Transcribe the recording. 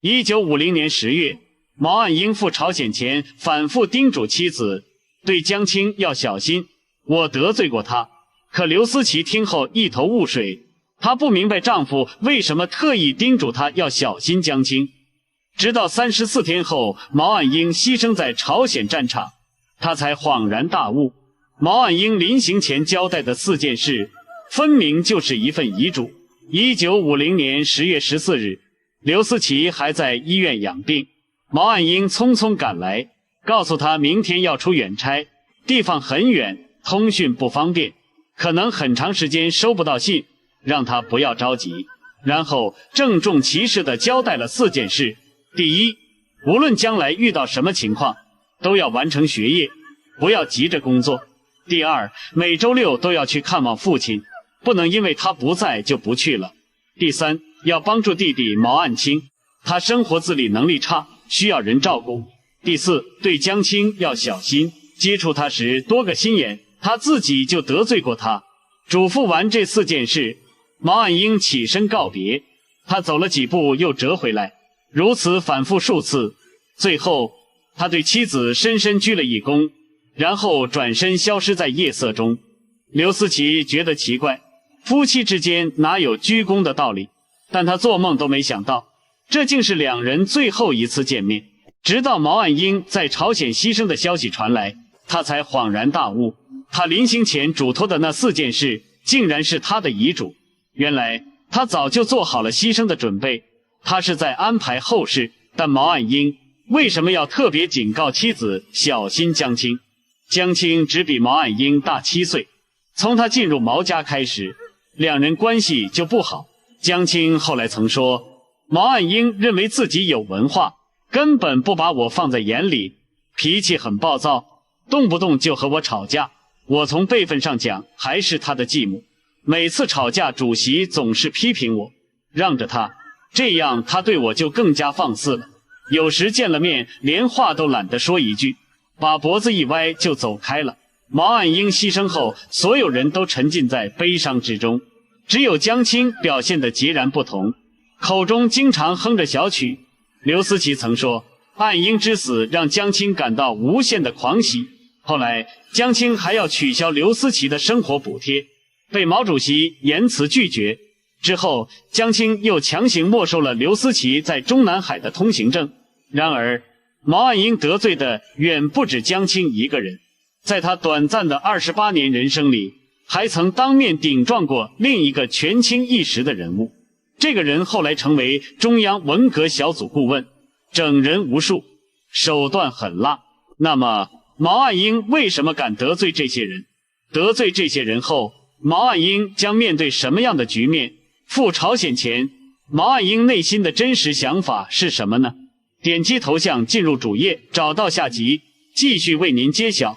1950年10月，毛岸英赴朝鮮前反复叮嘱妻子，对江青要小心，我得罪过他。可刘思齐听后一头霧水，她不明白丈夫為什麼特意叮囑她要小心江青。直到34天後，毛岸英犧牲在朝鮮戰場，她才恍然大悟，毛岸英臨行前交代的4件事，分明就是一份遺囑。1950年10月14日，劉思齊還在醫院養病，毛岸英匆匆趕來，告訴他明天要出遠差，地方很遠，通訊不方便，可能很長時間收不到信，讓他不要着急。然後鄭重其事地交代了4件事：第一，無論將來遇到什麼情況，都要完成學業，不要急着工作。第二，每周6都要去看望父親，不能因為他不在就不去了。第三，要幫助弟弟毛岸青，他生活自理能力差，需要人照顧。第四，對江青要小心，接觸他時多個心眼，他自己就得罪過他。囑咐完這4件事，毛岸英起身告別，他走了幾步又折回來，如此反覆數次，最後他對妻子深深鞠了一躬，然後轉身消失在夜色中。劉思齊覺得奇怪，夫妻之間哪有鞠躬的道理？但他做夢都沒想到，這竟是2人最後一次見面。直到毛岸英在朝鮮犧牲的消息傳來，他才恍然大悟，他臨行前囑托的那4件事，竟然是他的遺囑。原來他早就做好了犧牲的準備，他是在安排後事。但毛岸英為什麼要特別警告妻子小心江青？江青只比毛岸英大7歲，從他進入毛家開始，2人關係就不好。江青後來曾說，毛岸英認為自己有文化，根本不把我放在眼裡，脾氣很暴躁，動不動就和我吵架。我從輩分上講還是他的繼母，每次吵架主席總是批評我，讓着他，這樣他對我就更加放肆了。有時見了面連話都懶得說一句，把脖子一歪就走開了。毛岸英犧牲後，所有人都沉浸在悲傷之中，只有江青表現得截然不同，口中經常哼着小曲。劉思齊曾說，岸英之死讓江青感到無限的狂喜。後來江青還要取消劉思齊的生活補貼，被毛主席嚴詞拒絕。之後江青又強行沒收了劉思齊在中南海的通行證。然而毛岸英得罪的遠不止江青一個人，在他短暫的28年人生裡，還曾當面頂撞過另一個權傾一時的人物。這個人後來成為中央文革小組顧問，整人無數，手段狠辣。那麼毛岸英為什麼敢得罪這些人？得罪這些人後，毛岸英將面對什麼樣的局面？赴朝鮮前，毛岸英內心的真實想法是什麼呢？點擊頭像進入主頁，找到下集，繼續為您揭曉。